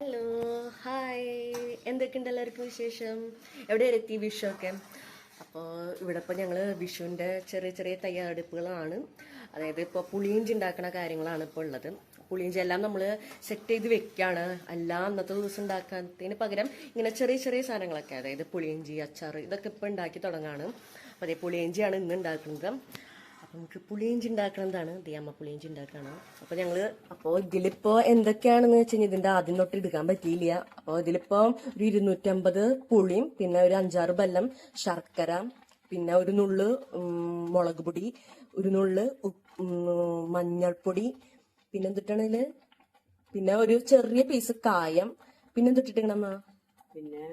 Hello, hi. എന്തൊക്കെയുണ്ട് എല്ലാവർക്കും വിശേഷം? എവിടെ എത്തി വിഷു ഒക്കെ? അപ്പോൾ ഇവിടെ ഇപ്പോൾ ഞങ്ങൾ വിഷുവിൻ്റെ ചെറിയ ചെറിയ തയ്യാറെടുപ്പുകളാണ്. അതായത് ഇപ്പോൾ പുളിയിഞ്ചി ഉണ്ടാക്കുന്ന കാര്യങ്ങളാണ് ഇപ്പോൾ ഉള്ളത്. പുളിയിഞ്ചി എല്ലാം നമ്മൾ സെറ്റ് ചെയ്ത് വെക്കുകയാണ്. എല്ലാം അന്നത്തെ ദിവസം ഉണ്ടാക്കുന്നതിന് പകരം ഇങ്ങനെ ചെറിയ ചെറിയ സാധനങ്ങളൊക്കെ, അതായത് പുളിയിഞ്ചി, അച്ചാർ, ഇതൊക്കെ ഇപ്പോൾ ഉണ്ടാക്കി തുടങ്ങാണ്. അപ്പോൾ അതേ പുളിയിഞ്ചിയാണ് ഇന്ന് ഉണ്ടാക്കുന്നത്. അപ്പം നമുക്ക് പുളിയിഞ്ചി ഉണ്ടാക്കണതാണ്. അമ്മ പുളിയിഞ്ചി ഉണ്ടാക്കണം. അപ്പോൾ ഇതിലിപ്പോ എന്തൊക്കെയാണെന്ന് വെച്ച് കഴിഞ്ഞാൽ ഇതിന്റെ ആദ്യം തൊട്ട് എടുക്കാൻ പറ്റിയില്ല. അപ്പോൾ ഇതിലിപ്പോ ഒരു 250 പുളിയും പിന്നെ ഒരു 5-6 ബെല്ലം ശർക്കര, പിന്നെ ഒരു നുള്ള് മുളക് പൊടി, ഒരു നുള്ള് മഞ്ഞൾപ്പൊടി, പിന്നെ എന്തിട്ടാണ് പിന്നെ ഒരു ചെറിയ പീസ് കായം, പിന്നെ എന്തിട്ടിട്ടമ്മ, പിന്നെ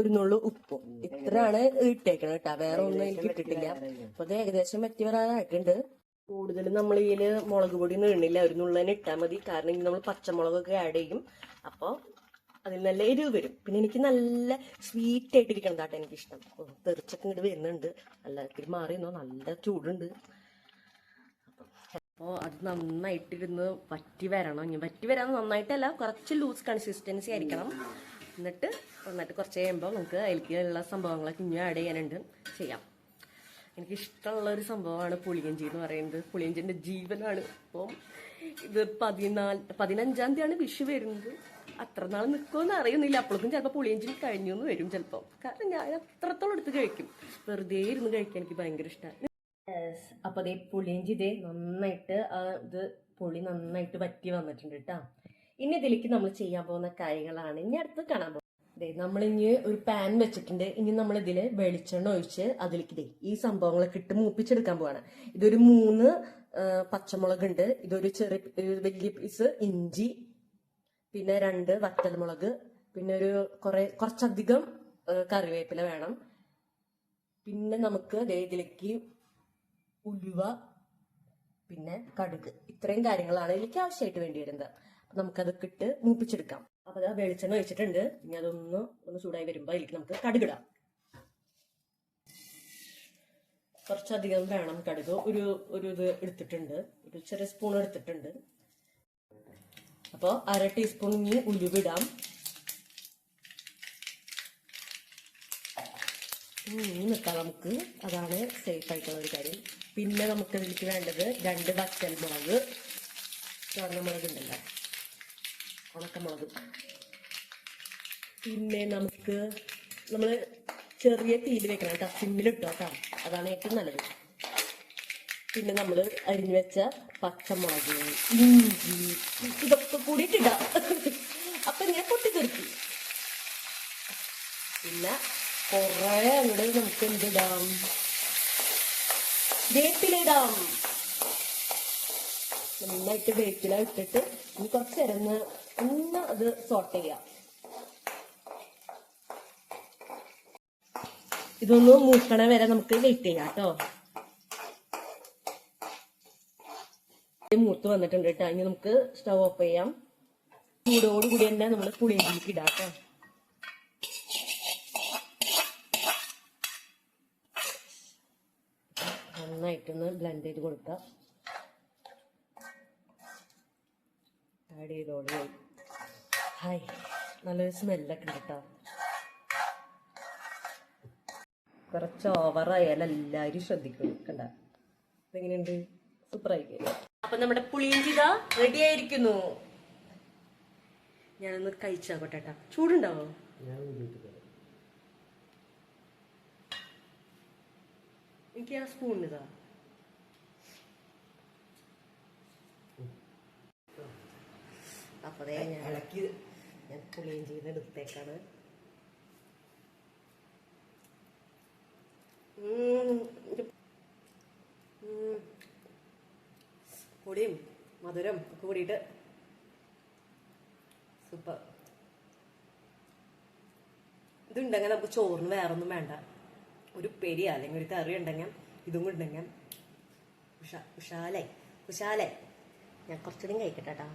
ഒരു നുള്ളു ഉപ്പും. ഇത്രയാണ് ഇട്ടേക്കണത് കേട്ടാ. വേറെ ഒന്നും എനിക്ക് ഇട്ടിട്ടില്ല. അപ്പൊ അത് ഏകദേശം വറ്റി വരാനായിട്ടുണ്ട്. കൂടുതൽ നമ്മൾ ഇതില് മുളക് പൊടി നീണില്ല, ഒരു നുള്ളനെ ഇട്ടാൽ മതി. കാരണം ഇനി നമ്മൾ പച്ചമുളകൊക്കെ ആഡ് ചെയ്യും. അപ്പോൾ അതിൽ നല്ല എരിവ് വരും. പിന്നെ എനിക്ക് നല്ല സ്വീറ്റ് ആയിട്ടിരിക്കണം കേട്ടോ എനിക്കിഷ്ടം. തെറിച്ചൊക്കെ ഇങ്ങോട്ട് വരുന്നുണ്ട്. നല്ല ഇത്തിരി മാറിയെന്നോ, നല്ല ചൂടുണ്ട്. അപ്പോൾ അത് നന്നായിട്ടിരുന്ന് വറ്റി വരണം. ഇനി വറ്റി വരാൻ നന്നായിട്ടല്ല, കുറച്ച് ലൂസ് കൺസിസ്റ്റൻസി ആയിരിക്കണം. എന്നിട്ട് കുറച്ച് കഴിയുമ്പോൾ നമുക്ക് അതിലേക്കുള്ള സംഭവങ്ങളൊക്കെ ഇനി ആഡ് ചെയ്യാം. എനിക്കിഷ്ടമുള്ള ഒരു സംഭവമാണ് പുളിയിഞ്ചി എന്ന് പറയുന്നത്. പുളിയിഞ്ചിൻ്റെ ജീവനാണ്. അപ്പം ഇത് 15-ാം തീയതിയാണ് വിഷു വരുന്നത്. അത്ര നാൾ നിൽക്കുമെന്ന് അറിയുന്നില്ല. അപ്പോഴേക്കും ചിലപ്പോൾ പുളിയിഞ്ചി കഴിഞ്ഞു എന്ന് വരും ചിലപ്പോൾ. കാരണം ഞാൻ അത്രത്തോളം എടുത്ത് കഴിക്കും. വെറുതെ ഇരുന്ന് കഴിക്കാൻ എനിക്ക് ഭയങ്കര ഇഷ്ടമാണ്. അപ്പോൾ അതേ പുളിയിഞ്ചി നന്നായിട്ട് പുളി നന്നായിട്ട് വറ്റി വന്നിട്ടുണ്ട് കേട്ടോ. ഇനി ഇതിലേക്ക് നമ്മൾ ചെയ്യാൻ പോകുന്ന കാര്യങ്ങളാണ് ഇനി അടുത്ത് കാണാൻ പോകുന്നത്. നമ്മളിനി ഒരു പാൻ വെച്ചിട്ടുണ്ട്. ഇനി നമ്മൾ ഇതില് വെളിച്ചെണ്ണ ഒഴിച്ച് അതിലേക്ക് ഈ സംഭവങ്ങളൊക്കെ ഇട്ട് മൂപ്പിച്ചെടുക്കാൻ പോവാണ്. ഇതൊരു 3 പച്ചമുളക് ഉണ്ട്, ഇതൊരു വലിയ പീസ് ഇഞ്ചി, പിന്നെ 2 വറ്റൽമുളക്, പിന്നെ കുറച്ചധികം കറിവേപ്പില വേണം. പിന്നെ നമുക്ക് ഇതിലേക്ക് ഉലുവ, പിന്നെ കടുക്, ഇത്രയും കാര്യങ്ങളാണ് ഇതിലേക്ക് ആവശ്യമായിട്ട് വേണ്ടി വരുന്നത്. അപ്പൊ നമുക്കതൊക്കെ ഇട്ട് മൂപ്പിച്ചെടുക്കാം. അപ്പൊ അത് വെളിച്ചെണ്ണ ഒഴിച്ചിട്ടുണ്ട്. ഇനി അതൊന്ന് ചൂടായി വരുമ്പോ അതിലേക്ക് നമുക്ക് കടുകിടാം. കുറച്ചധികം വേണം കടുക്. ഇത് എടുത്തിട്ടുണ്ട്, ഒരു ചെറിയ സ്പൂൺ എടുത്തിട്ടുണ്ട്. അപ്പോൾ 1/2 ടീസ്പൂൺ ഇനി ഉലുവിടാം. നിൽക്കാം നമുക്ക്, അതാണ് സേഫ് ആയിട്ടുള്ള ഒരു കാര്യം. പിന്നെ നമുക്ക് ഇതിലേക്ക് വേണ്ടത് 2 വറ്റൽമുളക്, ചുവന്നമുളക് ഉണ്ടല്ലോ, ഉണക്കമുളക്. പിന്നെ നമ്മൾ ചെറിയ തീയിൽ വെക്കണം കേട്ടോ, സിമ്മിലിട്ടോ കേട്ടോ, അതാണ് ഏറ്റവും നല്ലത്. പിന്നെ നമ്മൾ അരിഞ്ഞു വെച്ച പച്ചമുളക്, ഇഞ്ചി, ഇതൊക്കെ കൂടിയിട്ടിടാം. അപ്പൊ ഞാൻ പൊട്ടിത്തെറിക്കും. പിന്നെ കുറെ അങ്ങോട്ട് നമുക്ക് എന്തിടാം, വേപ്പിലിടാം. നന്നായിട്ട് വേപ്പില ഇട്ടിട്ട് ഇനി കുറച്ച് നേരം അത് സോട്ട് ചെയ്യാം. ഇതൊന്ന് മൂക്കണ വരെ നമുക്ക് വെയിറ്റ് ചെയ്യാം കേട്ടോ. മൂത്ത് വന്നിട്ടുണ്ട് കേട്ടോ. ഇനി നമുക്ക് സ്റ്റവ് ഓഫ് ചെയ്യാം. ചൂടോടുകൂടി തന്നെ നമ്മൾ പുളിയിഞ്ചിലേക്ക് ഇടാം കേട്ടോ. നന്നായിട്ടൊന്ന് ബ്ലെൻഡ് ചെയ്ത് കൊടുക്കാം. ആഡ് ചെയ്തോളൂ. ഹായ്, നല്ലൊരു സ്മെല്ലൊക്കെ ഉണ്ട് കേട്ടോ. കുറച്ച് ഓവറായാൽ എല്ലാവരും ശ്രദ്ധിക്കും. കണ്ട ഇതെങ്ങനെയുണ്ട്? സൂപ്പർ ആയിരിക്കും. അപ്പൊ നമ്മുടെ പുളിയിഞ്ചി റെഡി ആയിരിക്കുന്നു. ഞാനൊന്ന് കഴിച്ചാക്കോട്ടെ. ചൂടുണ്ടാവോ? എനിക്ക് ആ സ്പൂണിതാ. അപ്പതേ ഞാൻ പുളിയിഞ്ചിന്ന് എടുത്തേക്കാണ്. പൊടിയും മധുരം ഒക്കെ കൂടിയിട്ട് സൂപ്പർ. ഇതുണ്ടെങ്കിൽ നമുക്ക് ചോറിന് വേറൊന്നും വേണ്ട. ഒരു പെരി അല്ലെങ്കിൽ ഒരു കറി ഉണ്ടെങ്കിൽ ഇതും ഉണ്ടെങ്കിൽ കുശാലായി. ഞാൻ കുറച്ചുകൂടി കഴിക്കട്ടെ കേട്ടോ.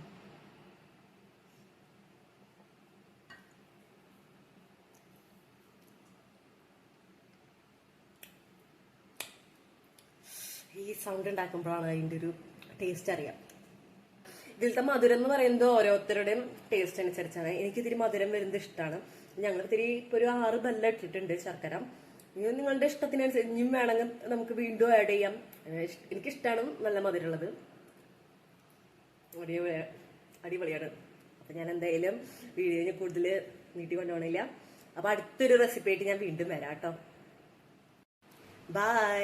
ഈ സൗണ്ട് ഉണ്ടാക്കുമ്പോഴാണ് അതിൻ്റെ ഒരു ടേസ്റ്റ് അറിയാം. ഇതിലത്തെ മധുരം എന്ന് പറയുന്നത് ഓരോരുത്തരുടെയും ടേസ്റ്റ് അനുസരിച്ചാണ്. എനിക്ക് ഇത്തിരി മധുരം വരുന്നത് ഇഷ്ടമാണ്. ഞങ്ങൾ ഇത്തിരി ഇപ്പൊ ഒരു 6 ബെല്ല ഇട്ടിട്ടുണ്ട് ശർക്കര. ഇനി നിങ്ങളുടെ ഇഷ്ടത്തിനനുസരിച്ച് ഇനിയും വേണമെങ്കിൽ നമുക്ക് വീണ്ടും ആഡ് ചെയ്യാം. എനിക്കിഷ്ടമാണ് നല്ല മധുരമുള്ളത്. അടിപൊളിയാണ്. അപ്പൊ ഞാൻ എന്തായാലും വീഡിയോന് കൂടുതൽ നീട്ടി കൊണ്ടുപോകണില്ല. അപ്പൊ അടുത്തൊരു റെസിപ്പി ആയിട്ട് ഞാൻ വീണ്ടും വരാം കേട്ടോ. ബൈ.